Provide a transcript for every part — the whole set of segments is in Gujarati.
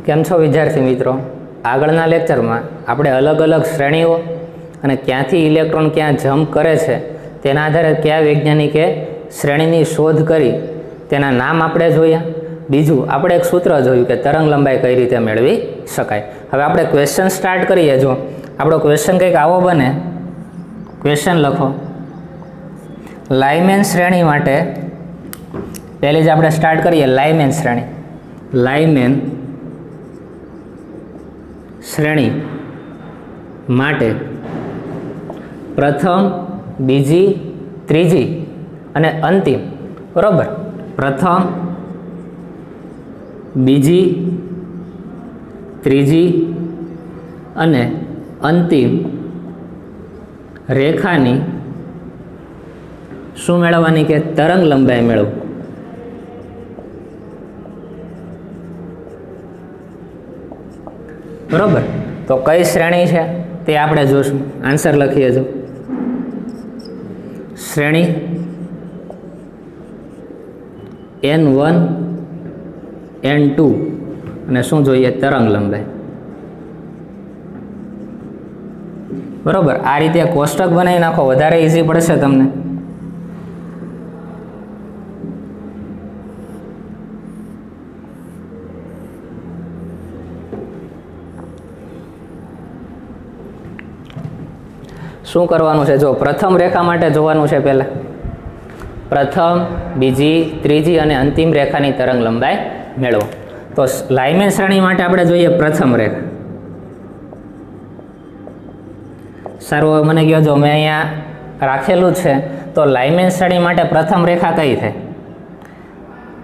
કેમ છો વિદ્યાર્થી મિત્રો? આગળના લેક્ચરમાં આપણે અલગ અલગ શ્રેણીઓ અને ક્યાંથી ઇલેક્ટ્રોન ક્યાં જમ્પ કરે છે તેના આધારે કયા વૈજ્ઞાનિકે શ્રેણીની શોધ કરી તેના નામ આપણે જોયા. બીજું આપણે એક સૂત્ર જોયું કે તરંગ લંબાઈ કઈ રીતે મેળવી શકાય. હવે આપણે ક્વેશ્ચન સ્ટાર્ટ કરીએ. જો આપણો ક્વેશ્ચન કંઈક આવો બને, ક્વેશ્ચન લખો. લાઇમેન શ્રેણી માટે પહેલી જ આપણે સ્ટાર્ટ કરીએ. લાઇમેન શ્રેણી, લાઇમેન શ્રેણી માટે પ્રથમ, બીજી, ત્રીજી અને અંતિમ, બરોબર? પ્રથમ, બીજી, ત્રીજી અને અંતિમ રેખાની શું મેળવવાની? કે તરંગ લંબાઈ મેળવો. બરોબર. તો કઈ શ્રેણી છે તે આપણે જોશું. આન્સર લખીએ. જો શ્રેણી N1 N2 અને શું જોઈએ? તરંગ લંબાઈ. બરોબર. આ રીતે કોષ્ટક બનાવી નાખો, વધારે ઈઝી પડશે તમને. શું કરવાનું છે? જો પ્રથમ રેખા માટે જોવાનું છે. પહેલા પ્રથમ, બીજી, ત્રીજી અને અંતિમ રેખાની તરંગ લંબાઈ મેળવો. તો લાઇમેન શ્રેણી માટે આપણે જોઈએ પ્રથમ રેખા. સારું, મને કહો, જો મેં અહીંયા રાખેલું છે તો લાઇમેન શ્રેણી માટે પ્રથમ રેખા કઈ થાય?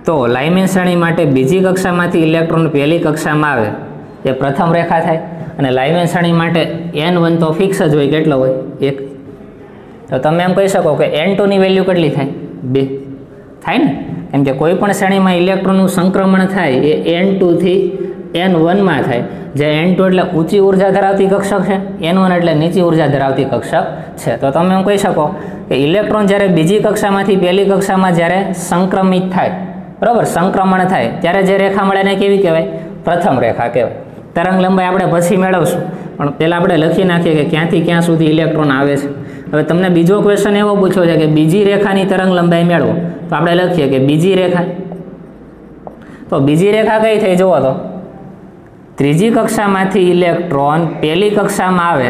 તો લાઇમેન શ્રેણી માટે બીજી કક્ષામાંથી ઇલેક્ટ્રોન પહેલી કક્ષામાં આવે એ પ્રથમ રેખા થાય. અને લાઇમેન શ્રેણી માટે N1 તો ફિક્સ જ હોય. કેટલો હોય? 1. તો તમે એમ કહી શકો કે N2 ની વેલ્યુ કેટલી થાય? 2 થાય ને? કેમ કે કોઈ પણ શ્રેણીમાં ઇલેક્ટ્રોનનું સંક્રમણ થાય એ N2 થી N1 માં થાય. જે N2 એટલે ઊંચી ઉર્જા ધરાવતી કક્ષક છે, N1 એટલે નીચી ઉર્જા ધરાવતી કક્ષક છે. તો તમે એમ કહી શકો કે ઇલેક્ટ્રોન જ્યારે બીજી કક્ષામાંથી પહેલી કક્ષામાં જ્યારે સંક્રમિત થાય, બરાબર, સંક્રમણ થાય, ત્યારે જે રેખા મળે એને કેવી કહેવાય? પ્રથમ રેખા કહેવાય. તરંગ લંબાઈ આપણે પછી મેળવશું, પણ પહેલાં આપણે લખી નાખીએ કે ક્યાંથી ક્યાં સુધી ઇલેક્ટ્રોન આવે છે. હવે તમને બીજો ક્વેશ્ચન એવો પૂછ્યો છે કે બીજી રેખાની તરંગ લંબાઈ મેળવો. તો આપણે લખીએ કે બીજી રેખા. તો બીજી રેખા કઈ થઈ? જુઓ તો ત્રીજી કક્ષામાંથી ઇલેક્ટ્રોન પહેલી કક્ષામાં આવે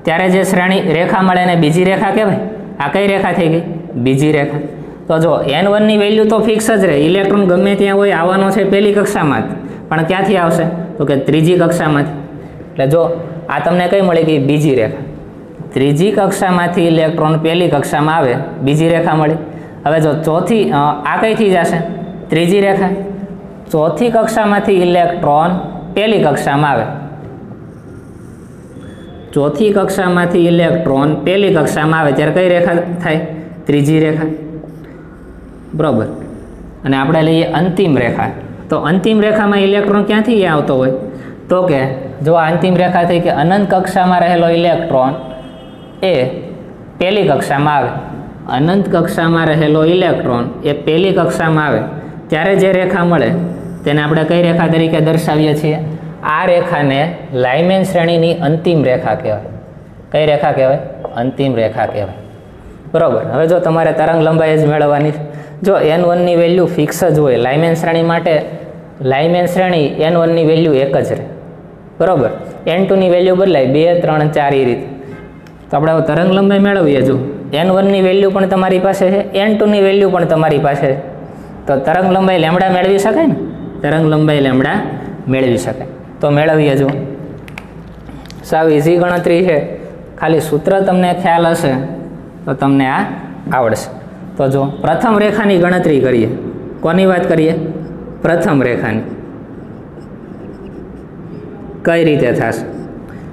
ત્યારે જે શ્રેણી રેખા મળે એને બીજી રેખા કહેવાય. આ કઈ રેખા થઈ ગઈ? બીજી રેખા. તો જો N1 ની વેલ્યુ તો ફિક્સ જ રહે. ઇલેક્ટ્રોન ગમે ત્યાં હોય આવવાનો છે પહેલી કક્ષામાં જ, પણ ક્યાંથી આવશે? તો કે ત્રીજી કક્ષામાંથી. એટલે જો આ તમને કઈ મળી ગઈ? બીજી રેખા. ત્રીજી કક્ષામાંથી ઇલેક્ટ્રોન પહેલી કક્ષામાં આવે, બીજી રેખા મળી. હવે જો ચોથી, આ કઈ થઈ જશે? ત્રીજી રેખા. ચોથી કક્ષામાંથી ઇલેક્ટ્રોન પહેલી કક્ષામાં આવે, ચોથી કક્ષામાંથી ઇલેક્ટ્રોન પહેલી કક્ષામાં આવે ત્યારે કઈ રેખા થાય? ત્રીજી રેખા. બરોબર. અને આપણે લઈએ અંતિમ રેખા. તો અંતિમ રેખામાં ઇલેક્ટ્રોન ક્યાંથી આવતો હોય? તો કે જો આ અંતિમ રેખા થઈ કે અનંત કક્ષામાં રહેલો ઇલેક્ટ્રોન એ પહેલી કક્ષામાં આવે. અનંત કક્ષામાં રહેલો ઇલેક્ટ્રોન એ પહેલી કક્ષામાં આવે ત્યારે જે રેખા મળે તેને આપણે કઈ રેખા તરીકે દર્શાવીએ છીએ? આ રેખાને લાઇમેન શ્રેણીની અંતિમ રેખા કહેવાય. કઈ રેખા કહેવાય? અંતિમ રેખા કહેવાય. બરોબર. હવે જો તમારે તરંગ લંબાઈ જ મેળવવાની, જો N1 ની વેલ્યુ ફિક્સ જ હોય લાઇમેન શ્રેણી માટે, લાઇમેન શ્રેણી N1 ની વેલ્યુ 1 જ રહે. બરોબર. N2 ની વેલ્યુ બદલાય 2, 3, 4 એ રીતે. તો આપણે તરંગ લંબાઈ મેળવીએ. જો N1 ની વેલ્યુ પણ તમારી પાસે છે, N2 ની વેલ્યુ પણ તમારી પાસે છે. તો તરંગ લંબાઈ લેમડા મેળવી શકાય ને? તરંગ લંબાઈ લેમડા મેળવી શકાય. તો મેળવીએ. જો સાવ ઇઝી ગણતરી છે. ખાલી સૂત્ર તમને ખ્યાલ હશે તો તમને આ આવડશે. તો જો પ્રથમ રેખાની ગણતરી કરીએ. કોની વાત કરીએ? પ્રથમ રેખાની. કઈ રીતે થશે?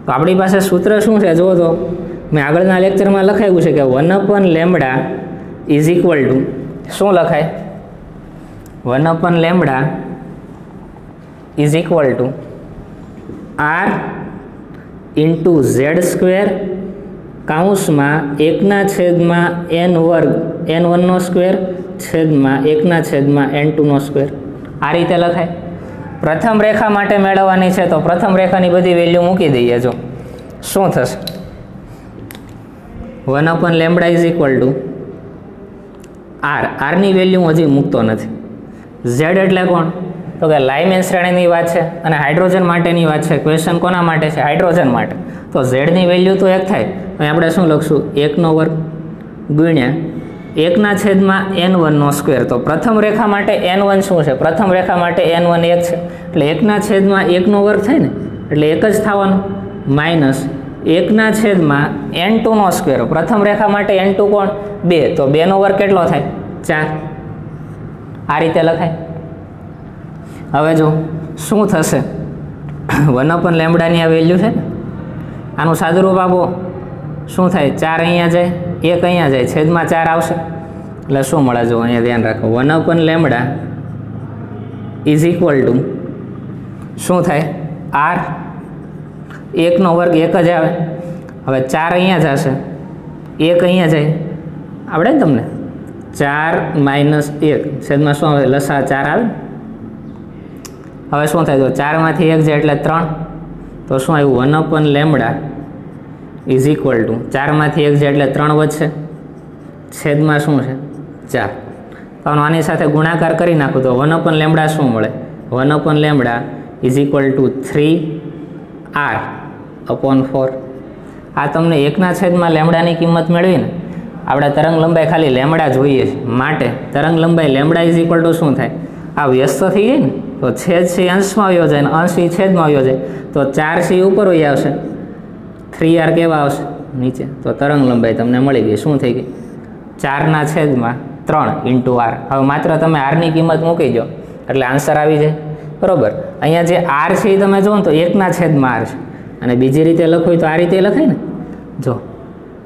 તો આપણી પાસે સૂત્ર શું છે? જુઓ તો મેં આગળના લેક્ચરમાં લખાયું છે કે 1/λ ઇઝ ઇક્વલ ટુ શું લખાય? 1/λ is equal to R into Z² કાઉન્સમાં 1/n² n1 નો સ્ક્વેર છેદમાં 1/n2 નો સ્ક્વેર. આ રીતે લખાય. પ્રથમ રેખા માટે મેળવવાની છે તો પ્રથમ રેખાની બધી વેલ્યુ મૂકી દઈએ. જો શું થશે, 1/λ ઇઝ ઇક્વલ ટુ આર. આરની વેલ્યુ હું હજી મૂકતો નથી. ઝેડ એટલે કોણ? તો કે લાઇમેન શ્રેણીની વાત છે અને હાઇડ્રોજન માટેની વાત છે. ક્વેશ્ચન કોના માટે છે? હાઇડ્રોજન માટે. તો ઝેડની વેલ્યુ તો 1 થાય. અહીં આપણે શું લખશું? 1/2 ગુણ્યા 1/n1/2. તો પ્રથમ રેખા માટે n1 શું છે? પ્રથમ રેખા માટે n1 1 છે, એટલે 1/1/2 થાય ને, એટલે 1 જ થવાનું. Minus 1/n2/2. પ્રથમ રેખા માટે n2 કોણ? 2. તો 2/2 કેટલો થાય? 4. આ રીતે લખાય. હવે જો શું થશે, 1/λની આ વેલ્યુ છે ને, આનું સાદુરૂપ આપો. શું થાય? 4 અહીંયા જાય, 1 અહીંયા જાય, છેદમાં 4 આવશે. એટલે શું મળે? જો અહીંયા ધ્યાન રાખો, 1/λ ઇઝ ઇક્વલ ટુ શું થાય? આર. 1/2 1 જ આવે. હવે 4 અહીંયા જશે, 1 અહીંયા જાય, આવડે ને તમને? 4 - 1 છેદમાં શું આવે? લસા 4 આવે. હવે શું થાય? તો 4માંથી 1 જાય એટલે 3. તો શું આવ્યું? 1/λ ઇઝ ઇક્વલ ટુ 4માંથી 1 જાય એટલે 3 વધશે, છેદમાં શું છે? 4. તો આની સાથે ગુણાકાર કરી નાખું તો 1/λ શું મળે? 1/λ ઇઝ ઇક્વલ ટુ 3r/4. આ તમને 1/λની કિંમત મેળવીને આપણે તરંગ લંબાઈ ખાલી લેમડા જોઈએ છે, માટે તરંગ લંબાઈ લેમડા ઇઝ ઇક્વલ ટુ શું થાય? આ વ્યસ્ત થઈ ગઈ ને, તો છેદ છે અંશમાં આવ્યો જાય ને અંશ છેદમાં આવ્યો જાય, તો 4c ઉપર વહી આવશે, 3r કેવા આવશે? નીચે. તો તરંગ લંબાઈ તમને મળી ગઈ. શું થઈ ગઈ? 4/3 ઇન્ટુ r. હવે માત્ર તમે આરની કિંમત મૂકી દો એટલે આન્સર આવી જાય. બરાબર. અહીંયા જે આર છે એ તમે જુઓ ને તો 1/r છે, અને બીજી રીતે લખવું હોય તો આ રીતે લખાય ને. જો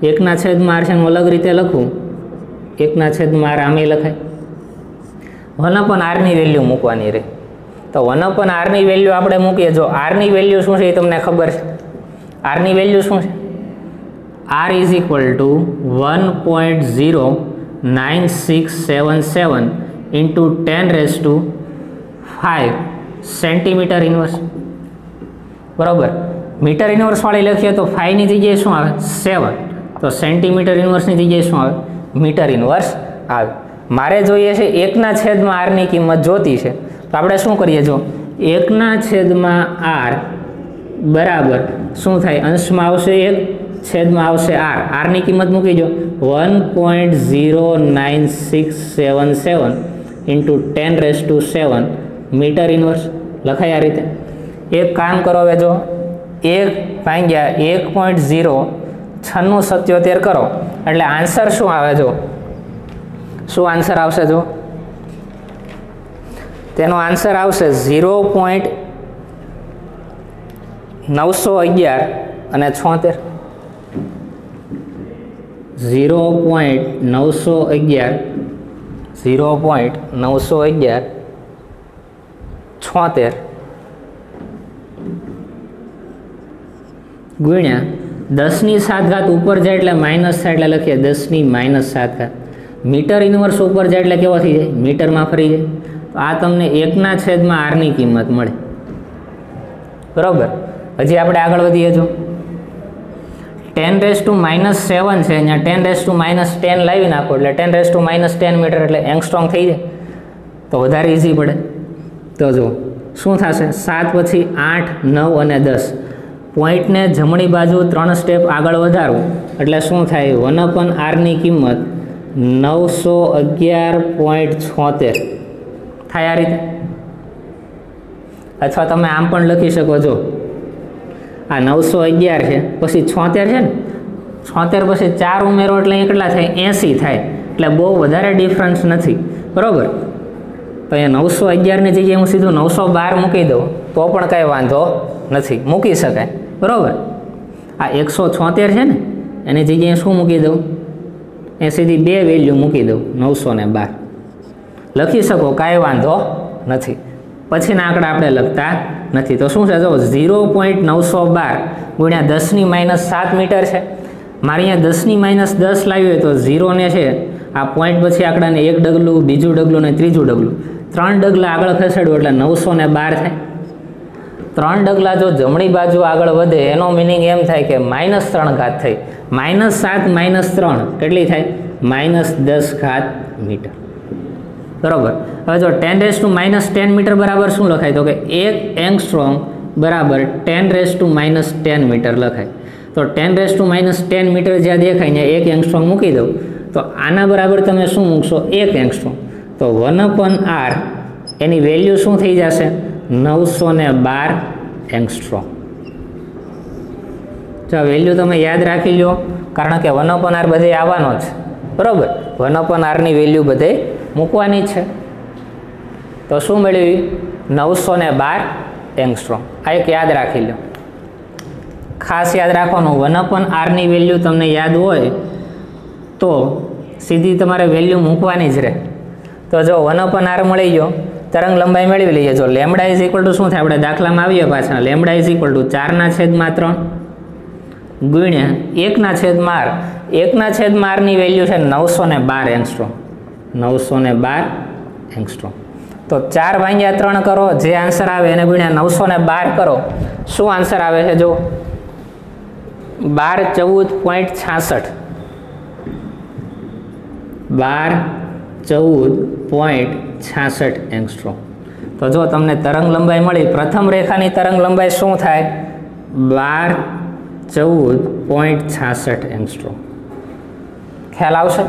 1/r છે, હું અલગ રીતે લખું 1/r આમે લખાય. 1/rની વેલ્યુ મૂકવાની રહે. તો 1/rની વેલ્યુ આપણે મૂકીએ. જો આરની વેલ્યુ શું છે એ તમને ખબર છે? આરની વેલ્યુ શું છે? r is equal two 1.09677 into 10⁵ centimetre inverse. બરાબર. મીટર ઇન્વર્સવાળી લખીએ તો 5ની જગ્યાએ શું આવે? 7. તો સેન્ટીમીટર ઇન્વર્સની જગ્યાએ શું આવે? મીટર ઇન્વર્સ આવે. મારે જોઈએ છે 1/rની કિંમત જોતી છે, તો આપણે શું કરીએ? જો 1/r બરાબર શું થાય? અંશમાં આવશે 1, છેદમાં આવશે r. આરની કિંમત મૂકી દો 1.09677 ઇન્ટુ 10⁻7 મીટર ઇન્વર્સ લખાય આ રીતે. એક કામ કરો, હવે જો 1/1.09677 કરો એટલે આન્સર શું આવે? જો શું આન્સર આવશે? જો તેનો આન્સર આવશે 0.911 અને 76. 0.911 76 ગુણ્યા 10⁻7 ઉપર જાય એટલે માઇનસ થાય એટલે લખીએ 10⁻7. મીટર ઇન્વર્સ ઉપર જાય એટલે કેવો થઈ જાય? મીટરમાં ફરી જાય. તો આ તમને 1/rની કિંમત મળે. બરાબર. હજી આપણે આગળ વધીએ. જો 10⁻⁻7 છે, અહીંયા 10⁻10 લાવી નાખો એટલે 10⁻10 મીટર એટલે એંગસ્ટ્રોમ થઈ જાય, તો વધારે ઇઝી પડે. તો જો શું થશે? 7 પછી 8, 9 અને 10. પોઈન્ટને જમણી બાજુ 3 સ્ટેપ આગળ વધારવું એટલે શું થાય? 1/rની કિંમત 911.76 થાય આ રીતે. અથવા તમે આમ પણ લખી શકો. જો આ 911 છે, પછી 76 છે ને, 76 પછી 4 ઉમેરો એટલે અહીં કેટલા થાય? 80 થાય. એટલે બહુ વધારે ડિફરન્સ નથી. બરાબર. તો અહીંયા 911ની જગ્યાએ હું સીધું 912 મૂકી દઉં તો પણ કાંઈ વાંધો નથી, મૂકી શકાય. બરાબર. આ 176 છે ને, એની જગ્યાએ શું મૂકી દઉં? એ સીધી 2 વેલ્યુ મૂકી દઉં, 912 લખી શકો, કાંઈ વાંધો નથી. પછીના આંકડા આપણે લખતા નથી. તો શું છે? જો 0.912 ગુણ્યા 10⁻7 મીટર છે. મારે અહીંયા 10⁻10 લાવી હોય તો 0 ને છે આ પોઈન્ટ પછી આંકડાને એક ડગલું, બીજું ડગલું ને ત્રીજું ડગલું 3 ડગલા આગળ ખસેડવું એટલે 912 થાય. 3 ડગલા જો જમણી બાજુ આગળ વધે એનો મિનિંગ એમ થાય કે -3 ઘાત થઈ. -7 - 3 કેટલી થાય? -10 ઘાત મીટર. બરાબર. હવે જો 10⁻⁻10 મીટર બરાબર શું લખાય? તો કે 1 એંગસ્ટ્રોમ બરાબર 10⁻⁻10 મીટર લખાય. તો 10⁻⁻10 મીટર જ્યાં દેખાય ને 1 એંગસ્ટ્રોમ મૂકી દઉં તો આના બરાબર તમે શું મૂકશો? 1 એંગસ્ટ્રોમ. તો 1/r એની વેલ્યુ શું થઈ જશે? 912 એંગસ્ટ્રોમ. જો વેલ્યુ તમે યાદ રાખી લો, કારણ કે 1/r બધે આવવાનો છે. બરાબર. 1/r ની વેલ્યુ બધે મૂકવાની છે. તો શું મેળવ્યું? 912 એંગસ્ટ્રોમ. આ એક યાદ રાખી લો, ખાસ યાદ રાખવાનું. 1/r ની વેલ્યુ તમને યાદ હોય તો સીધી તમારે વેલ્યુ મૂકવાની જ રહે. તો જો 1/r મળી ગયો, તરંગ લંબાઈ મેળવી લઈએ. જો લેમડા ઇઝ ઇક્વલ ટુ શું થાય? આપણે દાખલામાં આવીએ પાછા. લેમડા ઇઝ ઇક્વલ ટુ 4/3 ગુણ્યા 1/r. 1/r ની વેલ્યુ છે 912 એંગસ્ટ્રોમ. 912 એંગસ્ટ્રોમ. તો 4/3 કરો, જે આન્સર આવે એને ગુણ્યા 912 કરો. શું આન્સર આવે છે? જો 1214.66. 1214.66 એંગસ્ટ્રોમ. તો જો તમને તરંગ લંબાઈ મળી, પ્રથમ રેખાની તરંગ લંબાઈ શું થાય? 1214.66 એંગસ્ટ્રોમ. ખ્યાલ આવશે?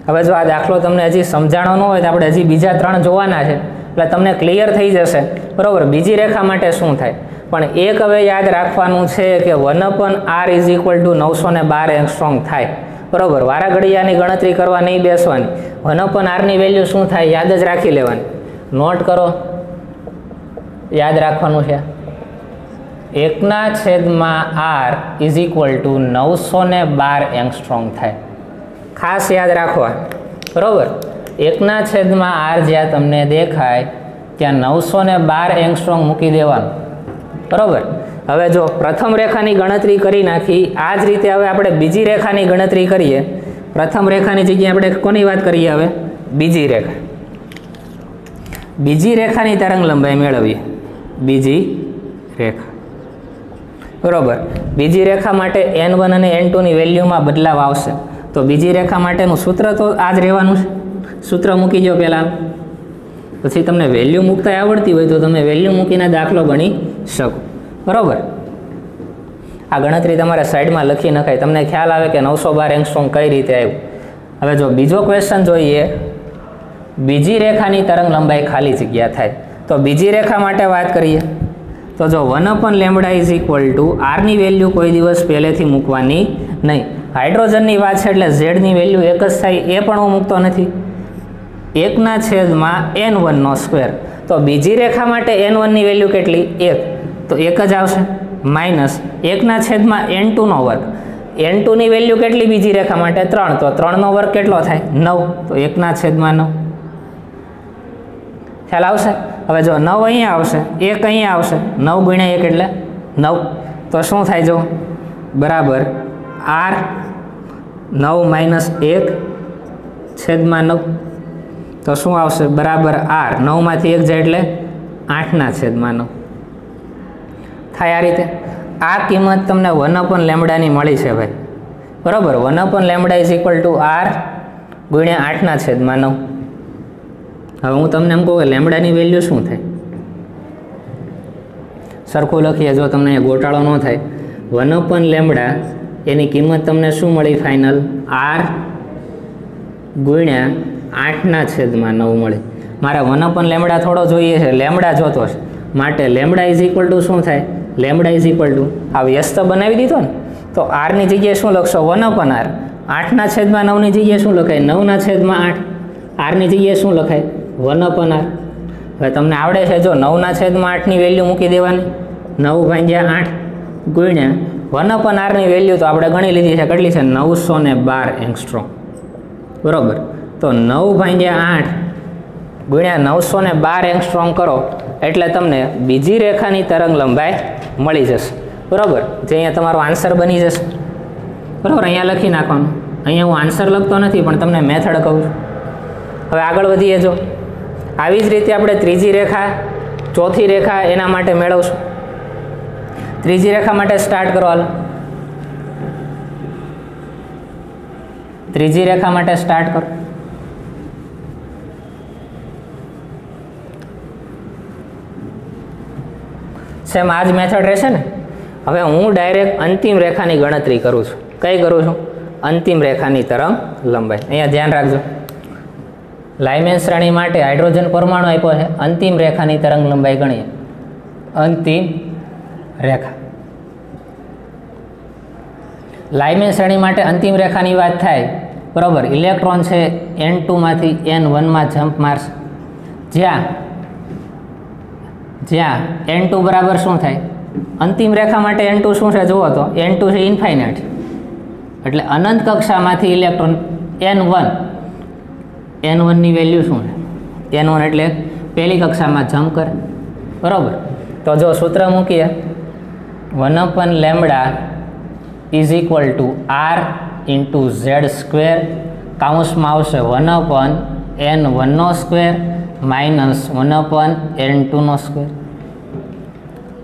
હવે જો આ દાખલો તમને હજી સમજાણો ન હોય તો આપણે હજી બીજા 3 જોવાના છે, એટલે તમને ક્લિયર થઈ જશે. બરાબર. બીજી રેખા માટે શું થાય? પણ એક હવે યાદ રાખવાનું છે કે 1/r is equal two 912 angstrom થાય. બરાબર. વારા ઘડિયાની ગણતરી કરવા નહીં બેસવાની. 1/r ની વેલ્યુ શું થાય? યાદ જ રાખી લેવાની. નોટ કરો, યાદ રાખવાનું છે. 1/r is equal two 912 angstrom થાય. ખાસ યાદ રાખવા. બરાબર. 1/r જ્યાં તમને દેખાય ત્યાં 912 એંગસ્ટ્રોમ મૂકી દેવાનું. બરાબર. હવે જો પ્રથમ રેખાની ગણતરી કરી નાખી, આ જ રીતે હવે આપણે બીજી રેખાની ગણતરી કરીએ. પ્રથમ રેખાની જગ્યાએ આપણે કોની વાત કરીએ? હવે બીજી રેખા. બીજી રેખાની તરંગ લંબાઈ મેળવીએ. બીજી રેખા. બરાબર. બીજી રેખા માટે n1 અને n2 ની વેલ્યુમાં બદલાવ આવશે. તો બીજી રેખા માટેનું સૂત્ર તો આ જ રહેવાનું છે. સૂત્ર મૂકી દો પહેલાં, પછી તમને વેલ્યુ મૂકતા આવડતી હોય તો તમે વેલ્યુ મૂકીને દાખલો ગણી શકો. બરાબર. આ ગણતરી તમારે સાઈડમાં લખી નખાય, તમને ખ્યાલ આવે કે 912 એંગસ્ટ્રોમ કઈ રીતે આવ્યું. હવે જો બીજો ક્વેશ્ચન જોઈએ. બીજી રેખાની તરંગ લંબાઈ ખાલી જગ્યા થાય. તો બીજી રેખા માટે વાત કરીએ તો જો 1/λ ઇઝ ઇક્વલ ટુ r ની વેલ્યુ કોઈ દિવસ પહેલેથી મૂકવાની નહીં. હાઇડ્રોજનની વાત છે એટલે ઝેડની વેલ્યુ એક જ થાય, એ પણ હું મૂકતો નથી. 1/n1 નો સ્ક્વેર. તો બીજી રેખા માટે n1 ની વેલ્યુ કેટલી? 1. તો 1 જ આવશે. માઇનસ 1/n2 નો વર્ગ. n2 ની વેલ્યુ કેટલી બીજી રેખા માટે? 3. તો 3 નો વર્ગ કેટલો થાય? 9. તો 1/9. ખ્યાલ આવશે? હવે જો 9 અહીંયા આવશે, 1 અહીંયા આવશે. 9 ગુણ્યા 1 એટલે 9. તો શું થાય? જો બરાબર r 9 - 1/9. તો શું આવશે? બરાબર r 9 માંથી 1 જાય એટલે 8/9 થાય. આ રીતે આ કિંમત તમને 1/λ ની મળી છે ભાઈ. બરાબર. 1/λ ઇઝ ઇક્વલ ટુ r ગુણ્યા 8/9. હવે હું તમને એમ કહું કે લેમડાની વેલ્યુ શું થાય? સરખું લખીએ જો તમને ગોટાળો ન થાય. 1/λ એની કિંમત તમને શું મળી ફાઇનલ? r ગુણ્યા 8/9 મળી. મારે 1/λ થોડો જોઈએ છે, લેમડા જોતો છે, માટે લેમડા ઇઝ ઇક્વલ ટુ શું થાય? લેમડા ઇઝ ઇક્વલ ટુ આ વ્યસ્ત બનાવી દીધો ને, તો r ની જગ્યાએ શું લખશો? 1/r. 8/9 ની જગ્યાએ શું લખાય? 9/8. r ની જગ્યાએ શું લખાય? 1/r. હવે તમને આવડે છે, જો 9/8 ની વેલ્યુ મૂકી દેવાની. 9/8 ગુણ્યા 1/r ની વેલ્યુ તો આપણે ગણી લીધી છે, કેટલી છે? 912 એંગસ્ટ્રોમ. બરાબર. તો 9/8 ગુણ્યા 912 એંગસ્ટ્રોમ કરો એટલે તમને બીજી રેખાની તરંગ લંબાઈ મળી જશે. બરાબર. જે અહીંયા તમારો આન્સર બની જશે. બરાબર. અહીંયા લખી નાખવાનું. અહીંયા હું આન્સર લખતો નથી પણ તમને મેથડ કહું છું. હવે આગળ વધીએ. જો આવી જ રીતે આપણે ત્રીજી રેખા, ચોથી રેખા એના માટે મેળવશું. ત્રીજી રેખા માટે સ્ટાર્ટ કરો. હાલો, ત્રીજી રેખા માટે સ્ટાર્ટ કરો. સેમ આ જ મેથડ રહેશે ને. હવે હું ડાયરેક્ટ અંતિમ રેખાની ગણતરી કરું છું. કઈ કરું છું? અંતિમ રેખાની તરંગ લંબાઈ. અહીંયા ધ્યાન રાખજો, લાઇમેન શ્રેણી માટે હાઇડ્રોજન પરમાણુ આપ્યો છે. અંતિમ રેખાની તરંગ લંબાઈ ગણીએ. અંતિમ રેખા, લાઇમેન શ્રેણી માટે અંતિમ રેખાની વાત થાય, બરાબર. ઇલેક્ટ્રોન છે N2 માંથી N1 માં જમ્પ મારશે. જ્યાં N2 બરાબર શું થાય? અંતિમ રેખા માટે N2 શું છે જુઓ તો, N2 છે ઇન્ફાઇનાઇટ, એટલે અનંત કક્ષામાંથી ઇલેક્ટ્રોન N1 ની વેલ્યુ શું છે? N1 એટલે પહેલી કક્ષામાં જમ્પ કરે, બરાબર. તો જો સૂત્ર મૂકીએ, 1/λ is equal to R into Z square, કાઉન્સમાં આવશે 1/N1 square minus 1/N2 square.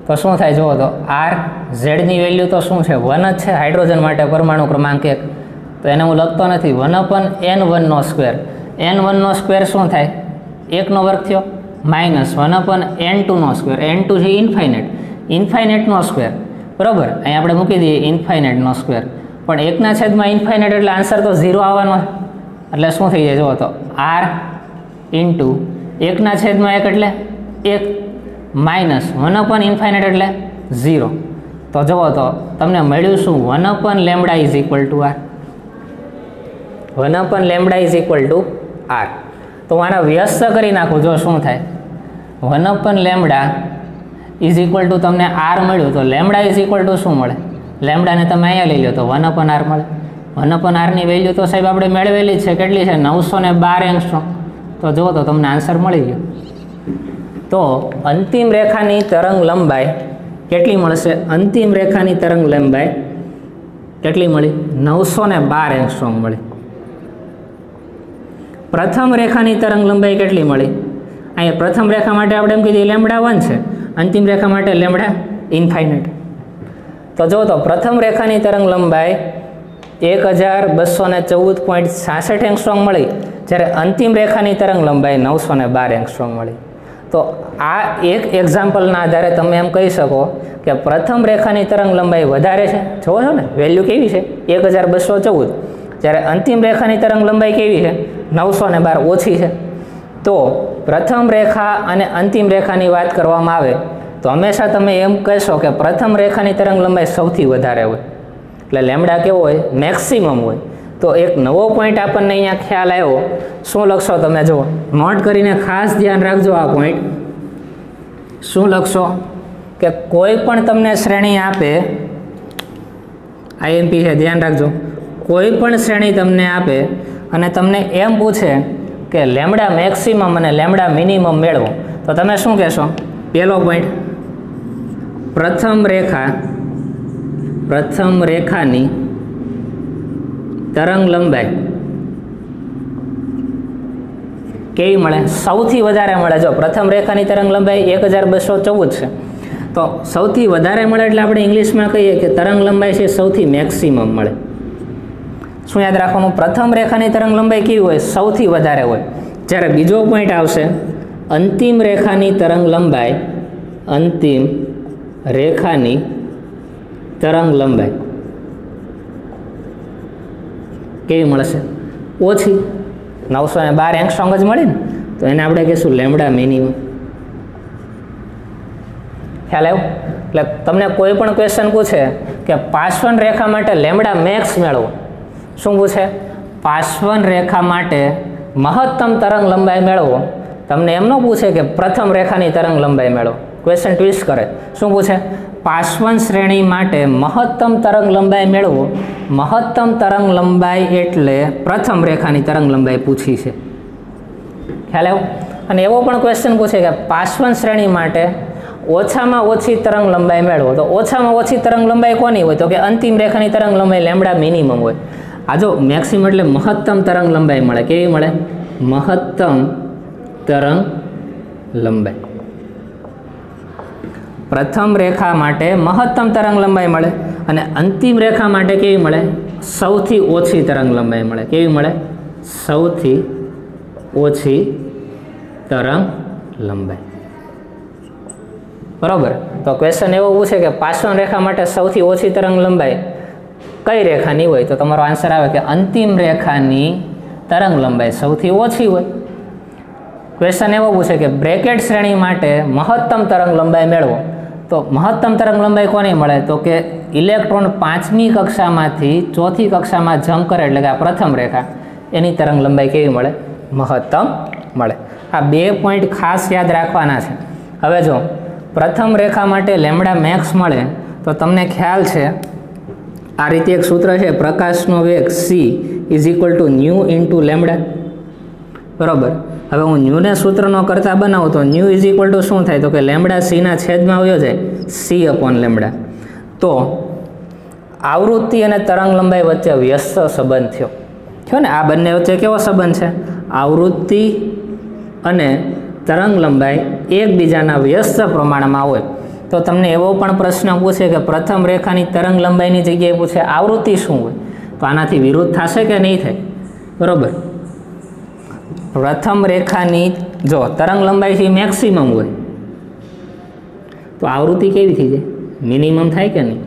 તો શું થાય જુઓ તો, R ઝેડની વેલ્યુ તો શું છે? 1 જ છે હાઇડ્રોજન માટે, પરમાણુ ક્રમાંક 1. તો એને હું લખતો નથી. 1/N1 સ્ક્વેર, N1 સ્ક્વેર શું થાય? 1 વર્ગ થયો, માઇનસ 1/N2 સ્ક્વેર. N2 છે ઇન્ફાઇનાઇટનો સ્ક્વેર, બરાબર. અહીં આપણે મૂકી દઈએ ઇન્ફાઇનાઇટનો સ્ક્વેર, પણ 1/∞ એટલે આન્સર તો 0 આવવાનો છે. એટલે શું થઈ જાય જુઓ તો, R ઇન્ટુ 1/1 એટલે 1 માઇનસ 1/∞ એટલે 0. તો જુઓ તો તમને મળ્યું શું? 1/λ is equal to R. 1/λ is equal to R. તો આના વ્યસ્ત કરી નાખું, જો શું થાય? 1/λ ઇઝ ઇક્વલ ટુ તમને R મળ્યું, તો લેમડા ઇઝ ઇક્વલ ટુ શું મળે? લેમડાને તમે અહીંયા લઈ લો તો 1/R મળે. 1/R ની વેલ્યુ તો સાહેબ આપણે મેળવેલી જ છે. કેટલી છે? 912 એંગસ્ટ્રોમ. તો જુઓ તો તમને આન્સર મળી ગયો. તો અંતિમ રેખાની તરંગ લંબાઈ કેટલી મળશે? અંતિમ રેખાની તરંગ લંબાઈ કેટલી મળી? 912 એંગસ્ટ્રોમ મળી. પ્રથમ રેખાની તરંગ લંબાઈ કેટલી મળી? અહીંયા પ્રથમ રેખા માટે આપણે એમ કીધું λ1 છે, અંતિમ રેખા માટે λ ઇન્ફાઇનાઇટ. તો જો તો પ્રથમ રેખાની તરંગ લંબાઈ 1214.66 એંગસ્ટ્રોમ મળી, જ્યારે અંતિમ રેખાની તરંગ લંબાઈ 912 એંગસ્ટ્રોમ મળી. તો આ એક એક્ઝામ્પલના આધારે તમે એમ કહી શકો કે પ્રથમ રેખાની તરંગ લંબાઈ વધારે છે. જોવો છો ને વેલ્યુ કેવી છે? 1214, જ્યારે અંતિમ રેખાની તરંગ લંબાઈ કેવી છે? 912, ઓછી છે. તો પ્રથમ રેખા અને અંતિમ રેખાની વાત કરવામાં આવે તો હંમેશા તમે એમ કહેશો કે પ્રથમ રેખાની તરંગ લંબાઈ સૌથી વધારે હોય, એટલે લેમડા કેવો હોય? મેક્સિમમ હોય. તો એક નવો પોઈન્ટ આપણને અહીંયા ખ્યાલ આવ્યો. શું લખશો તમે જુઓ, નોટ કરીને ખાસ ધ્યાન રાખજો આ પોઈન્ટ. શું લખશો કે કોઈ પણ તમને શ્રેણી આપે, IMP છે ધ્યાન રાખજો, કોઈ પણ શ્રેણી તમને આપે અને તમને એમ પૂછે કે લેમડા મેક્સિમમ અને લેમડા મિનિમમ મેળવો, તો તમે શું કહેશો? પહેલો પોઈન્ટ, પ્રથમ રેખાની તરંગ લંબાઈ કેવી મળે? સૌથી વધારે મળે. જો પ્રથમ રેખાની તરંગ લંબાઈ 1214 છે, તો સૌથી વધારે મળે એટલે આપણે ઇંગ્લિશમાં કહીએ કે તરંગ લંબાઈ છે સૌથી મેક્સિમમ મળે. શું યાદ રાખવાનું? પ્રથમ રેખાની તરંગ લંબાઈ કેવી હોય? સૌથી વધારે હોય. જ્યારે બીજો પોઈન્ટ આવશે, અંતિમ રેખાની તરંગ લંબાઈ, અંતિમ રેખાની તરંગ લંબાઈ કેવી મળશે? ઓછી. 912 એંગસ્ટ્રોમ જ મળી ને, તો એને આપણે કહીશું લેમડા મિનિમમ. ખ્યાલ આવ્યો? એટલે તમને કોઈ પણ ક્વેશ્ચન પૂછે કે પાર્શ્વન રેખા માટે લેમડા મેક્સ મેળવો, શું પૂછે? પાર્શ્વન રેખા માટે મહત્તમ તરંગ લંબાઈ મેળવો. તમને એમ ન પૂછે કે પ્રથમ રેખાની તરંગ લંબાઈ મેળવો. ક્વેશ્ચન ટ્વિસ્ટ કરે. શું પૂછે? પાર્શ્વન શ્રેણી માટે મહત્તમ તરંગ લંબાઈ મેળવો. મહત્તમ તરંગ લંબાઈ એટલે પ્રથમ રેખાની તરંગ લંબાઈ પૂછી છે. ખ્યાલ આવ્યો? અને એવો પણ ક્વેશ્ચન પૂછે કે પાર્શ્વન શ્રેણી માટે ઓછામાં ઓછી તરંગ લંબાઈ મેળવો. તો ઓછામાં ઓછી તરંગ લંબાઈ કોની હોય? તો કે અંતિમ રેખાની તરંગ લંબાઈ લેમડા મિનિમમ હોય. આ જો મેક્સિમમ એટલે મહત્તમ તરંગ લંબાઈ મળે. કેવી મળે? મહત્તમ તરંગ લંબાઈ. પ્રથમ રેખા માટે મહત્તમ તરંગ લંબાઈ મળે અને અંતિમ રેખા માટે કેવી મળે? સૌથી ઓછી તરંગ લંબાઈ મળે. કેવી મળે? સૌથી ઓછી તરંગ લંબાઈ. બરોબર. તો ક્વેશ્ચન એવો પૂછે કે પાર્શ્વ રેખા માટે સૌથી ઓછી તરંગ લંબાઈ કઈ રેખાની હોય? તો તમારો આન્સર આવે કે અંતિમ રેખાની તરંગ લંબાઈ સૌથી ઓછી હોય. ક્વેશ્ચન એવો પૂછે કે બ્રેકેટ શ્રેણી માટે મહત્તમ તરંગ લંબાઈ મેળવો. તો મહત્તમ તરંગ લંબાઈ કોની મળે? તો કે ઇલેક્ટ્રોન 5મી કક્ષામાંથી 4થી કક્ષામાં જમ્પ કરે એટલે કે આ પ્રથમ રેખા, એની તરંગ લંબાઈ કેવી મળે? મહત્તમ મળે. આ 2 પોઈન્ટ ખાસ યાદ રાખવાના છે. હવે જો પ્રથમ રેખા માટે લેમ્ડા મેક્સ મળે તો તમને ખ્યાલ છે આ રીતે એક સૂત્ર છે, પ્રકાશનો વેગ c = ન્યૂ ઇન્ટુ લેમ્ડા. બરાબર. હવે હું ન્યૂને સૂત્રનો કરતા બનાવું તો ન્યૂ = શું થાય? તો કે લેમ્ડા c ના છેદમાં આવ્યો જાય c/લેમ્ડા. તો આવૃત્તિ અને તરંગ લંબાઈ વચ્ચે વ્યસ્ત સંબંધ થયો ને. આ બંને વચ્ચે કેવો સંબંધ છે? આવૃત્તિ અને તરંગ લંબાઈ એકબીજાના વ્યસ્ત પ્રમાણમાં હોય. તો તમને એવો પણ પ્રશ્ન પૂછે કે પ્રથમ રેખાની તરંગ લંબાઈની જગ્યાએ પૂછે આવૃત્તિ શું હોય? તો આનાથી વિરુદ્ધ થશે કે નહીં થાય? બરાબર. પ્રથમ રેખાની જો તરંગ લંબાઈ છે મેક્સિમમ હોય તો આવૃત્તિ કેવી થઈ જાય? મિનિમમ થાય કે નહીં?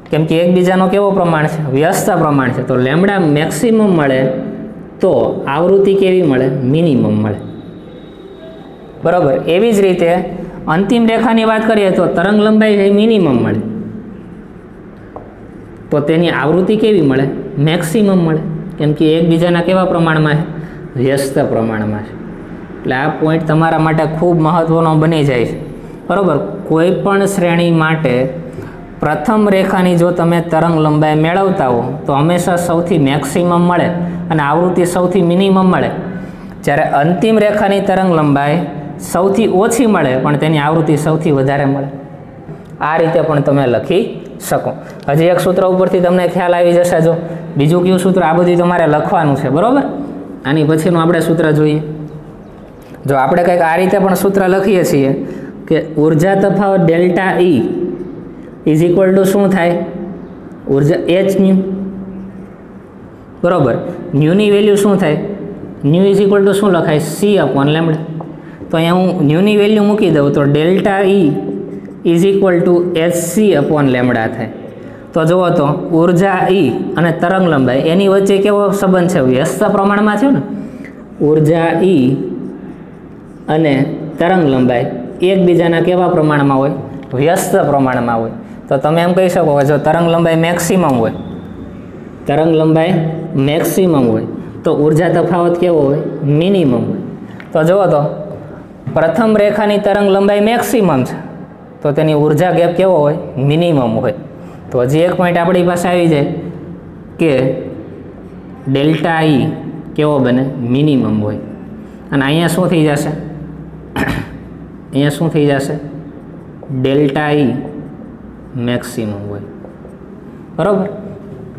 કેમ કે એકબીજાનો કેવો પ્રમાણ છે? વ્યસ્ત પ્રમાણ છે. તો લેમ્ડા મેક્સિમમ મળે તો આવૃત્તિ કેવી મળે? મિનિમમ મળે. બરાબર. એવી જ રીતે અંતિમ રેખાની વાત કરીએ તો તરંગ લંબાઈ છે મિનિમમ મળે તો તેની આવૃત્તિ કેવી મળે? મેક્સિમમ મળે. કેમ કે એકબીજાના કેવા પ્રમાણમાં છે? વ્યસ્ત પ્રમાણમાં છે. એટલે આ પોઈન્ટ તમારા માટે ખૂબ મહત્ત્વનો બની જાય છે. બરાબર. કોઈ પણ શ્રેણી માટે પ્રથમ રેખાની જો તમે તરંગ લંબાઈ મેળવતા હો તો હંમેશા સૌથી મેક્સિમમ મળે અને આવૃત્તિ સૌથી મિનિમમ મળે. જ્યારે અંતિમ રેખાની તરંગ લંબાઈ સૌથી ઓછી મળે પણ તેની આવૃત્તિ સૌથી વધારે મળે. આ રીતે પણ તમે લખી શકો. હજી એક સૂત્ર ઉપરથી તમને ખ્યાલ આવી જશે. જો બીજું કયું સૂત્ર? આ બધું તમારે લખવાનું છે. બરાબર. આની પછીનું આપણે સૂત્ર જોઈએ. જો આપણે કંઈક આ રીતે પણ સૂત્ર લખીએ છીએ કે ઉર્જા તફાવત ડેલ્ટા E = શું થાય? ઉર્જા hν. બરાબર. ન્યૂની વેલ્યુ શું થાય? ન્યૂ = શું લખાય? c/લેમ્ડા. તો અહીંયા હું ન્યૂની વેલ્યુ મૂકી દઉં તો ડેલ્ટા E = hc/લેમ્ડા થાય. તો જુઓ તો ઉર્જા E અને તરંગ લંબાઈ એની વચ્ચે કેવો સંબંધ છે? વ્યસ્ત પ્રમાણમાં છે ને. ઉર્જા E અને તરંગ લંબાઈ એકબીજાના કેવા પ્રમાણમાં હોય? વ્યસ્ત પ્રમાણમાં હોય. તો તમે એમ કહી શકો કે જો તરંગ લંબાઈ મેક્સિમમ હોય, તરંગ લંબાઈ મેક્સિમમ હોય તો ઉર્જા તફાવત કેવો હોય? મિનિમમ હોય. તો જુઓ તો પ્રથમ રેખાની તરંગ લંબાઈ મેક્સિમમ છે તો તેની ઉર્જા ગેપ કેવો હોય? મિનિમમ હોય. તો હજી એક પોઈન્ટ આપણી પાસે આવી જાય કે ડેલ્ટા E કેવો બને? મિનિમમ હોય. અને અહીંયા શું થઈ જશે? અહીંયા શું થઈ જશે? ડેલ્ટા E મેક્સિમમ હોય. બરાબર.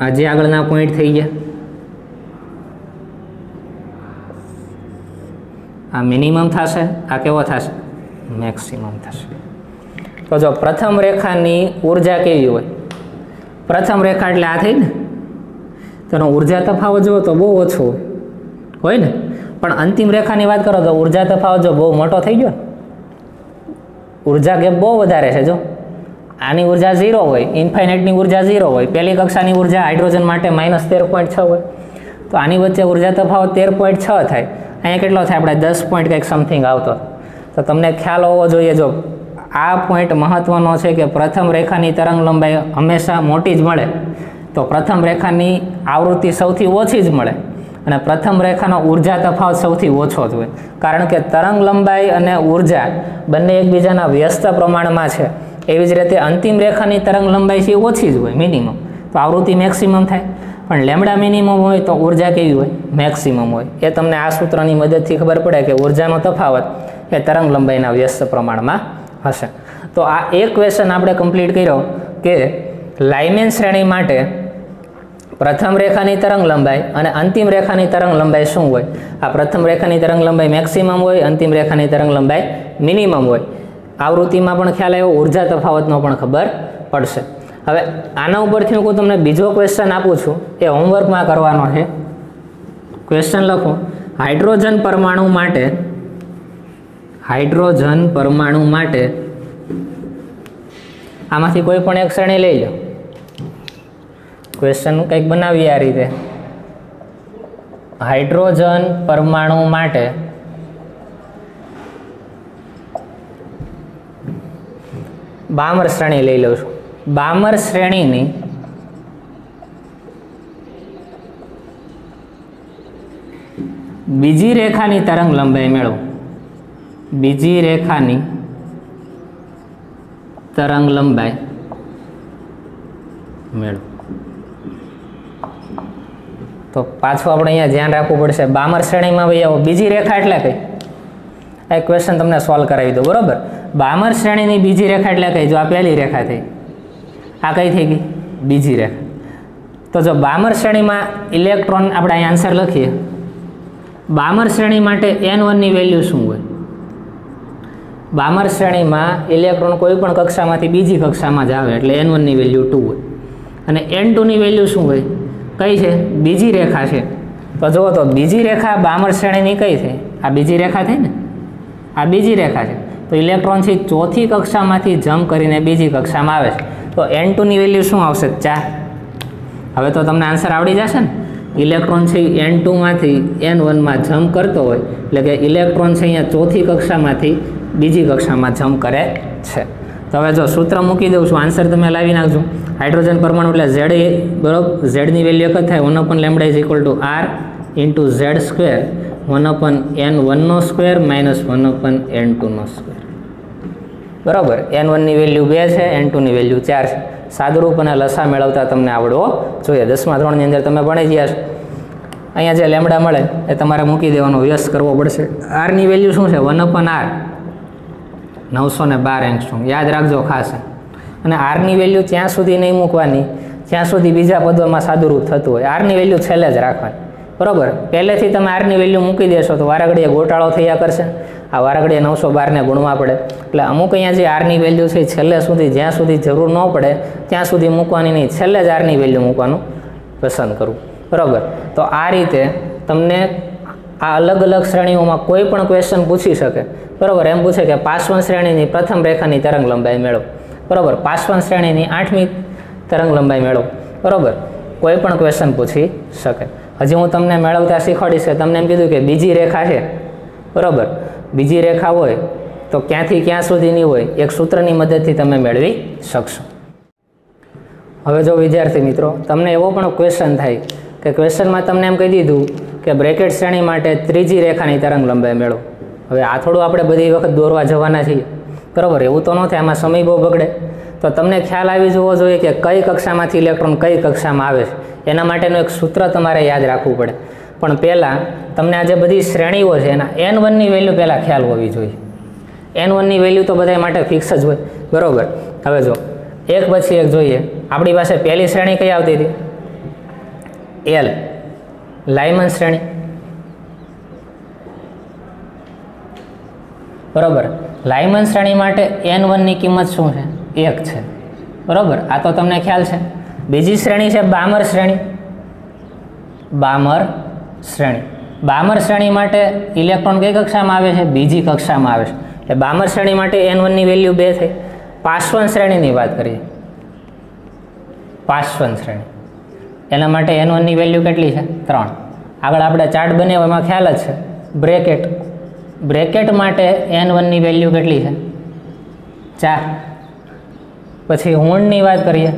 આજે આગળના પોઈન્ટ થઈ ગયા. આ મિનિમમ થશે, આ કેવો થશે? મેક્સિમમ થશે. તો જો પ્રથમ રેખાની ઉર્જા કેવી હોય? પ્રથમ રેખા એટલે આ થઈ ને, તેનો ઉર્જા તફાવત જુઓ તો બહુ ઓછો હોય ને. પણ અંતિમ રેખાની વાત કરો તો ઉર્જા તફાવત જો બહુ મોટો થઈ ગયો, ઉર્જા ગેપ બહુ વધારે છે. જો આની ઉર્જા 0 હોય, ઇન્ફાઇનાઇટની ઉર્જા 0 હોય, પહેલી કક્ષાની ઉર્જા હાઇડ્રોજન માટે -13.6 હોય, તો આની વચ્ચે ઉર્જા તફાવત 13.6 થાય. અહીંયા કેટલો થાય? આપણે 10 પોઈન્ટ કંઈક સમથિંગ આવતો. તો તમને ખ્યાલ હોવો જોઈએ. જો આ પોઈન્ટ મહત્ત્વનો છે કે પ્રથમ રેખાની તરંગ લંબાઈ હંમેશા મોટી જ મળે તો પ્રથમ રેખાની આવૃત્તિ સૌથી ઓછી જ મળે અને પ્રથમ રેખાનો ઉર્જા તફાવત સૌથી ઓછો જ હોય. કારણ કે તરંગ લંબાઈ અને ઉર્જા બંને એકબીજાના વ્યસ્ત પ્રમાણમાં છે. એવી જ રીતે અંતિમ રેખાની તરંગ લંબાઈ છે ઓછી જ હોય, મિનિમમ, તો આવૃત્તિ મેક્સિમમ થાય. પણ લેમ્ડા મિનિમમ હોય તો ઉર્જા કેવી હોય? મેક્સિમમ હોય. એ તમને આ સૂત્રની મદદથી ખબર પડે કે ઉર્જાનો તફાવત એ તરંગ લંબાઈના વ્યસ્ત પ્રમાણમાં હશે. તો આ એક ક્વેશ્ચન આપણે કમ્પ્લીટ કર્યો કે લાઇમેન શ્રેણી માટે પ્રથમ રેખાની તરંગ લંબાઈ અને અંતિમ રેખાની તરંગ લંબાઈ શું હોય? આ પ્રથમ રેખાની તરંગ લંબાઈ મેક્સિમમ હોય, અંતિમ રેખાની તરંગ લંબાઈ મિનિમમ હોય. આવૃત્તિમાં પણ ખ્યાલ આવ્યો, ઉર્જા તફાવતનો પણ ખબર પડશે. હવે આના ઉપરથી હું તમને બીજો ક્વેશ્ચન આપું છું, એ હોમવર્કમાં કરવાનો છે. ક્વેશ્ચન લખો, હાઇડ્રોજન પરમાણુ માટે આમાંથી કોઈ પણ એક શ્રેણી લઈ લો. ક્વેશ્ચન કંઈક બનાવીએ આ રીતે. હાઇડ્રોજન પરમાણુ માટે બામર શ્રેણી લઈ લઉં છું. બામર શ્રેણીની બીજી રેખાની તરંગ લંબાઈ મેળવો. બીજી રેખાની તરંગ લંબાઈ મેળવો. તો પાછું આપણે અહીંયા ધ્યાન રાખવું પડશે. બામર શ્રેણીમાં ભાઈ આવો બીજી રેખા એટલે કઈ? આ ક્વેશ્ચન તમને સોલ્વ કરાવી દો. બરોબર, બામર શ્રેણીની બીજી રેખા એટલે કઈ? જો આ પહેલી રેખા થઈ, આ કઈ થઈ ગઈ? બીજી રેખા. તો જો બામર શ્રેણીમાં ઇલેક્ટ્રોન, આપણે અહીં આન્સર લખીએ. બામર શ્રેણી માટે N1 ની વેલ્યુ શું હોય? બામર શ્રેણીમાં ઇલેક્ટ્રોન કોઈ પણ કક્ષામાંથી બીજી કક્ષામાં જ આવે એટલે N1 ની વેલ્યુ 2 હોય. અને N2 ની વેલ્યુ શું હોય? કઈ છે? બીજી રેખા છે. તો જુઓ તો બીજી રેખા બામર શ્રેણીની કઈ થઈ? આ બીજી રેખા થઈ ને, આ બીજી રેખા છે. તો ઇલેક્ટ્રોન છે ચોથી કક્ષામાંથી જમ્પ કરીને બીજી કક્ષામાં આવે છે. તો N2 ની વેલ્યુ શું આવશે? 4. હવે તો તમને આન્સર આવડી જશે ને. ઇલેક્ટ્રોન છે N2 માંથી N1 માં જમ્પ કરતો હોય એટલે કે ઇલેક્ટ્રોન છે અહીંયા ચોથી કક્ષામાંથી બીજી કક્ષામાં જમ્પ કરે છે. તો હવે જો સૂત્ર મૂકી દઉં છું, આન્સર તમે લાવી નાખજો. હાઇડ્રોજન પરમાણુ એટલે Z, બરોબર, ઝેડની વેલ્યુ એક જ થાય. 1/λ is equal to R into Z square 1/N1 square minus 1/N2 square. બરાબર, N1 ની વેલ્યુ 2 છે, N2 ની વેલ્યુ 4 છે. સાદુરૂપ અને લસા મેળવતા તમને આવડવો જોઈએ. 10મા ધોરણની અંદર તમે ભણી ગયા છો. અહીંયા જે લેમડા મળે એ તમારે મૂકી દેવાનો, વ્યસ્ત કરવો પડશે. R ની વેલ્યુ શું છે? 1/R 912 angstrom. યાદ રાખજો ખાસ. અને R ની વેલ્યુ ત્યાં સુધી નહીં મૂકવાની જ્યાં સુધી બીજા પદોમાં સાદુરૂપ થતું હોય. R ની વેલ્યુ છેલ્લે જ રાખવાની. બરાબર, પહેલેથી તમે R ની વેલ્યુ મૂકી દેશો તો વારાઘડીએ ગોટાળો થયા કરશે. આ વારાઘડીએ 912 ને ગુણવા પડે. એટલે અમુક અહીંયા જે R ની વેલ્યુ છે છેલ્લે સુધી, જ્યાં સુધી જરૂર ન પડે ત્યાં સુધી મૂકવાની નહીં, છેલ્લે જ R ની વેલ્યુ મૂકવાનું પસંદ કરવું. બરાબર, તો આ રીતે તમને આ અલગ અલગ શ્રેણીઓમાં કોઈ પણ ક્વેશ્ચન પૂછી શકે. બરાબર, એમ પૂછે કે પાસવન શ્રેણીની પ્રથમ રેખાની તરંગ લંબાઈ મેળવો. બરાબર, પાસવન શ્રેણીની 8મી તરંગ લંબાઈ મેળવો. બરાબર, કોઈ પણ ક્વેશ્ચન પૂછી શકે. હજી હું તમને મેળવતા શીખવાડીશ કે તમને એમ કીધું કે બીજી રેખા છે. બરાબર, બીજી રેખા હોય તો ક્યાંથી ક્યાં સુધીની હોય એક સૂત્રની મદદથી તમે મેળવી શકશો. હવે જો વિદ્યાર્થી મિત્રો તમને એવો પણ ક્વેશ્ચન થાય કે ક્વેશ્ચનમાં તમને એમ કહી દીધું કે બ્રેકેટ શ્રેણી માટે ત્રીજી રેખાની તરંગ લંબાઈ મેળવો. હવે આ થોડું આપણે બધી વખત દોરવા જવાના છીએ. બરાબર, એવું તો ન થાય, આમાં સમય બહુ બગડે. તો તમને ખ્યાલ આવી જવો જોઈએ કે કઈ કક્ષામાંથી ઇલેક્ટ્રોન કઈ કક્ષામાં આવે છે. એના માટેનું એક સૂત્ર તમારે યાદ રાખવું પડે. પણ પહેલાં તમને આ જે બધી શ્રેણીઓ છે એના N1 ની વેલ્યુ પહેલાં ખ્યાલ હોવી જોઈએ. N1 ની વેલ્યુ તો બધા માટે ફિક્સ જ હોય. બરાબર, હવે જો એક પછી એક જોઈએ. આપણી પાસે પહેલી શ્રેણી કઈ આવતી હતી? L, લાયમન શ્રેણી. બરાબર, લાયમન શ્રેણી માટે N1 ની કિંમત શું છે? 1 છે. બરાબર, આ તો તમને ખ્યાલ છે. બીજી શ્રેણી છે બામર શ્રેણી. બામર શ્રેણી, બામર શ્રેણી માટે ઇલેક્ટ્રોન કઈ કક્ષામાં આવે છે? બીજી કક્ષામાં આવે છે. એટલે બામર શ્રેણી માટે N1 ની વેલ્યુ 2 થઈ. પાસવન શ્રેણીની વાત કરીએ. પાસવન શ્રેણી એના માટે N1 ની વેલ્યુ કેટલી છે? 3. આગળ આપણે ચાર્ટ બનાવ્યો એમાં ખ્યાલ જ છે. બ્રેકેટ, બ્રેકેટ માટે N1 ની વેલ્યુ કેટલી છે? 4. પછી હુંડની વાત કરીએ.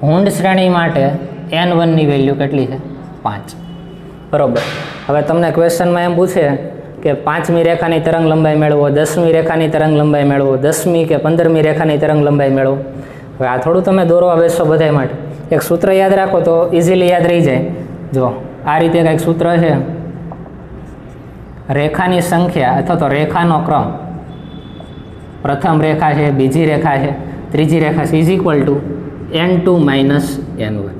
હુંડ શ્રેણી માટે N1 ની વેલ્યુ કેટલી છે? 5. બરાબર, હવે તમને ક્વેશ્ચનમાં એમ પૂછે કે 5મી રેખાની તરંગ લંબાઈ મેળવો, 10મી રેખાની તરંગ લંબાઈ મેળવો, 10મી કે 15મી રેખાની તરંગ લંબાઈ મેળવો. હવે આ થોડું તમે દોરવા બેસો બધા માટે. એક સૂત્ર યાદ રાખો તો ઇઝીલી યાદ રહી જાય. જો આ રીતે કંઈક સૂત્ર છે. રેખાની સંખ્યા અથવા તો રેખાનો ક્રમ, પ્રથમ રેખા છે, બીજી રેખા છે, ત્રીજી રેખા છે, is equal two N2 - N1.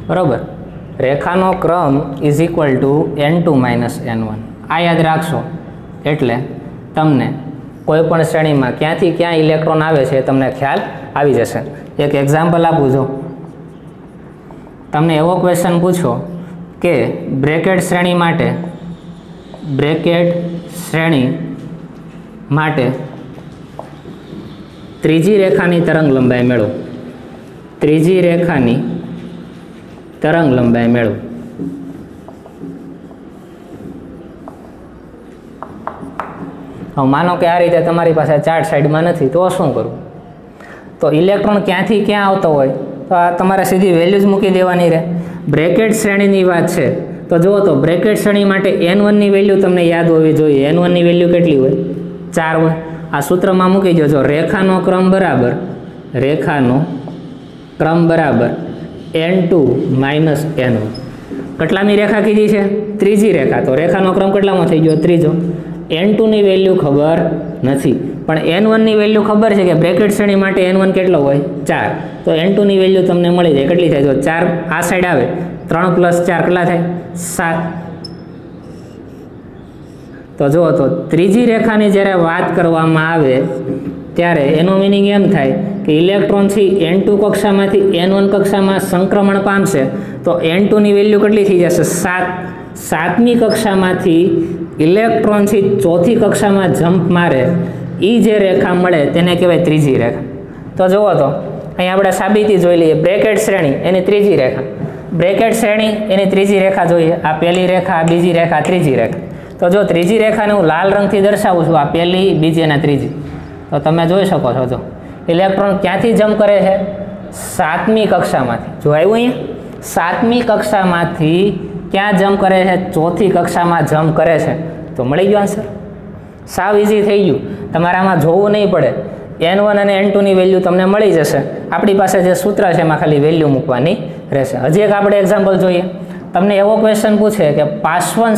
બરાબર. રેખાનો ક્રમ is equal two n2 - n1. આ યાદ રાખશો એટલે તમને કોઈ પણ શ્રેણીમાં ક્યાંથી ક્યાં ઇલેક્ટ્રોન આવે છે તમને ખ્યાલ આવી જશે. એક એક્ઝામ્પલ આપું છું. તમને એવો ક્વેશ્ચન પૂછો કે બ્રેકેટ શ્રેણી માટે ત્રીજી રેખાની તરંગ લંબાઈ મેળવો. ત્રીજી રેખાની તરંગ લંબાઈ મેળવો. હવે માનો કે આ રીતે તમારી પાસે ચાર્ટ સાઈડમાં નથી તો શું કરવું? તો ઇલેક્ટ્રોન ક્યાંથી ક્યાં આવતો હોય તો આ તમારે સીધી વેલ્યુ જ મૂકી દેવાની રહે. બ્રેકેટ શ્રેણીની વાત છે તો જુઓ તો બ્રેકેટ શ્રેણી માટે n1ની વેલ્યુ તમને યાદ હોવી જોઈએ. n1ની વેલ્યુ કેટલી હોય? 4 હોય. આ સૂત્રમાં મૂકી દો. જો રેખાનો ક્રમ બરાબર n2 - n1. કેટલામી રેખા કીધી છે? ત્રીજી રેખા. તો રેખાનો ક્રમ કેટલામાં થઈ ગયો? ત્રીજો. n2ની વેલ્યુ ખબર નથી પણ n1ની વેલ્યુ ખબર છે કે બ્રેકેટ શ્રેણી માટે n1 કેટલો હોય? 4. તો n2ની વેલ્યુ તમને મળી જાય. કેટલી થાય? જો 4 આ સાઈડ આવે 3 + 4 કેટલા થાય? 7. તો જુઓ તો ત્રીજી રેખાની જ્યારે વાત કરવામાં આવે ત્યારે એનો મિનિંગ એમ થાય કે ઇલેક્ટ્રોન છે n2 કક્ષામાંથી n1 કક્ષામાં સંક્રમણ પામશે તો n2ની વેલ્યુ કેટલી થઈ જશે? 7. 7મી કક્ષામાંથી ઇલેક્ટ્રોન છે ચોથી કક્ષામાં જમ્પ મારે એ જે રેખા મળે તેને કહેવાય ત્રીજી રેખા. તો જુઓ તો અહીં આપણે સાબિતી જોઈ લઈએ. બ્રેકેટ શ્રેણી એની ત્રીજી રેખા. બ્રેકેટ શ્રેણી એની ત્રીજી રેખા જોઈએ. આ પહેલી રેખા, બીજી રેખા, ત્રીજી રેખા. તો જો ત્રીજી રેખાને હું લાલ રંગથી દર્શાવું છું, આ પહેલી, બીજી અને ત્રીજી, તો તમે જોઈ શકો છો. જો ઇલેક્ટ્રોન ક્યાંથી જમ્પ કરે છે? 7મી કક્ષામાંથી. જો આવ્યું અહીંયા? 7મી કક્ષામાંથી ક્યાં જમ્પ કરે છે? ચોથી કક્ષામાં જમ્પ કરે છે. તો મળી ગયો આન્સર. સાવ ઇઝી થઈ ગયું. તમારે આમાં જોવું નહીં પડે. n1 અને n2ની વેલ્યુ તમને મળી જશે. આપણી પાસે જે સૂત્ર છે એમાં ખાલી વેલ્યુ મૂકવાની રહેશે. હજી એક આપણે એક્ઝામ્પલ જોઈએ. તમને એવો ક્વેશ્ચન પૂછે કે પાસવન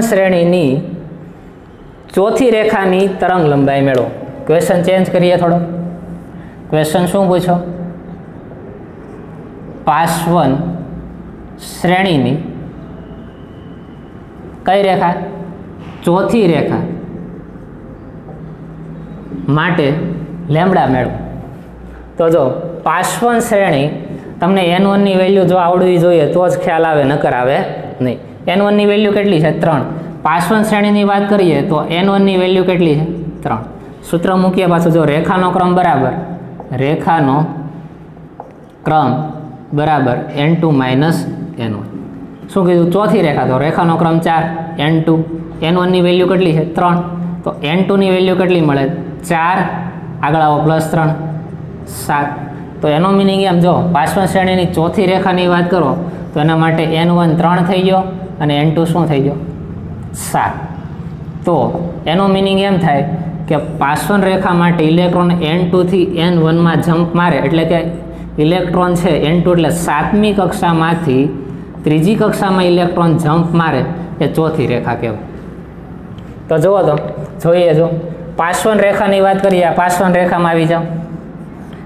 શ્રેણીની ચોથી રેખાની તરંગ લંબાઈ મેળવો. ક્વેશ્ચન ચેન્જ કરીએ થોડો. ક્વેશ્ચન શું પૂછો? પાસવન શ્રેણીની કઈ રેખા? ચોથી રેખા માટે લેમ્બડા મેળવો. તો જો પાસવન શ્રેણી તમને n1ની વેલ્યુ જો આવડવી જોઈએ તો જ ખ્યાલ આવે, નકર આવે નહીં. n1ની વેલ્યુ કેટલી છે? 3. પાસવન શ્રેણીની વાત કરીએ તો n1ની વેલ્યુ કેટલી છે? 3. સૂત્ર મૂકીએ પાછું. જો રેખાનો ક્રમ બરાબર n2 - n1. શું કીધું? ચોથી રેખા. તો રેખાનો ક્રમ 4 n2. n1ની વેલ્યુ કેટલી છે? 3. તો n2ની વેલ્યુ કેટલી મળે? 4 આગળ આવો +3 7. તો એનો મિનિંગ એમ, જો પાસવન શ્રેણીની ચોથી રેખાની વાત કરો તો એના માટે n1 3 થઈ ગયો અને n2 શું થઈ ગયો? 7. તો એનો મિનિંગ એમ થાય કે પાસવન રેખા માટે ઇલેક્ટ્રોન n2 થી n1માં જમ્પ મારે એટલે કે ઇલેક્ટ્રોન છે n2 એટલે 7મી કક્ષામાંથી ત્રીજી કક્ષામાં ઇલેક્ટ્રોન જમ્પ મારે એ ચોથી રેખા કહેવાય. તો જુઓ તો જોઈએ. જો પાસવન રેખાની વાત કરીએ, આ પાસવન રેખામાં આવી જાઓ.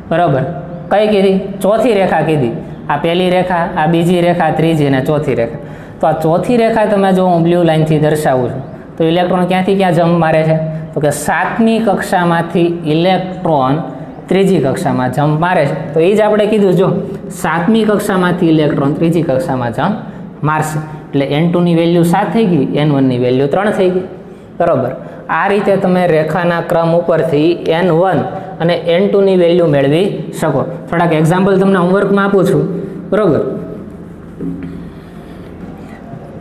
બરાબર. કઈ કીધી? ચોથી રેખા કીધી. આ પહેલી રેખા, આ બીજી રેખા, ત્રીજી અને ચોથી રેખા. તો આ ચોથી રેખા તમે જો હું બ્લુ લાઇનથી દર્શાવું છું તો ઇલેક્ટ્રોન ક્યાંથી ક્યાં જમ્પ મારે છે? તો કે 7મી કક્ષામાંથી ઇલેક્ટ્રોન ત્રીજી કક્ષામાં જમ્પ મારે છે. તો એ જ આપણે કીધું. જો 7મી કક્ષામાંથી ઇલેક્ટ્રોન ત્રીજી કક્ષામાં જમ્પ મારશે એટલે n2ની વેલ્યુ 7 થઈ ગઈ, n1ની વેલ્યુ 3 થઈ ગઈ. બરાબર. આ રીતે તમે રેખાના ક્રમ ઉપરથી n1 અને n2ની વેલ્યુ મેળવી શકો. થોડાક એક્ઝામ્પલ તમને હોમવર્કમાં આપું છું. બરાબર.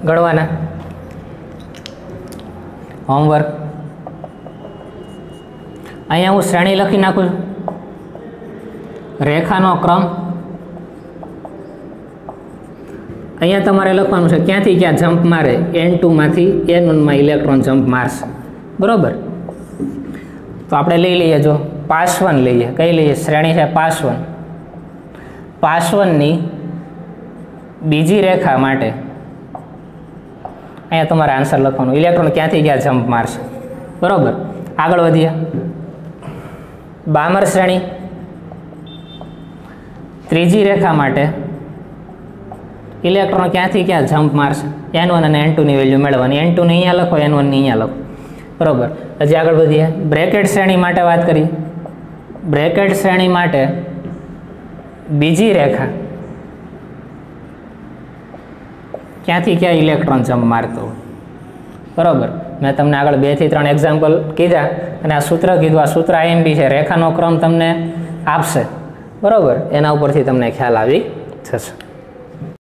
ગણવાના હોમવર્ક. અહીંયા હું શ્રેણી લખી નાખું છું. રેખાનો ક્રમ અહીંયા તમારે લખવાનું છે ક્યાંથી ક્યાં જમ્પ મારે. n2માંથી n1માં ઇલેક્ટ્રોન જમ્પ મારશે. બરાબર. તો આપણે લઈ લઈએ. જો પાસવન લઈએ. કઈ લઈએ? શ્રેણી છે પાસવન. પાસવનની બીજી રેખા માટે અહીંયા તમારે આન્સર લખવાનું. ઇલેક્ટ્રોન ક્યાંથી ક્યાં જમ્પ મારશે. બરાબર. આગળ વધીએ. બામર શ્રેણી. ત્રીજી રેખા માટે ઇલેક્ટ્રોન ક્યાંથી ક્યાં જમ્પ મારશે, N1 અને N2ની વેલ્યુ મેળવવાની. N2ને અહીંયા લખો, N1ને અહીંયા લખો. બરાબર. હજી આગળ વધીએ. બ્રેકેટ શ્રેણી માટે વાત કરીએ. બ્રેકેટ શ્રેણી માટે બીજી રેખા ક્યાંથી ક્યાં ઇલેક્ટ્રોન જમ્પ મારતો હોય. બરાબર. મેં તમને આગળ 2 થી 3 એક્ઝામ્પલ કીધા અને આ સૂત્ર કીધું. આ સૂત્ર IMP છે, રેખાનો ક્રમ તમને આપશે. બરાબર. એના ઉપરથી તમને ખ્યાલ આવી જશે.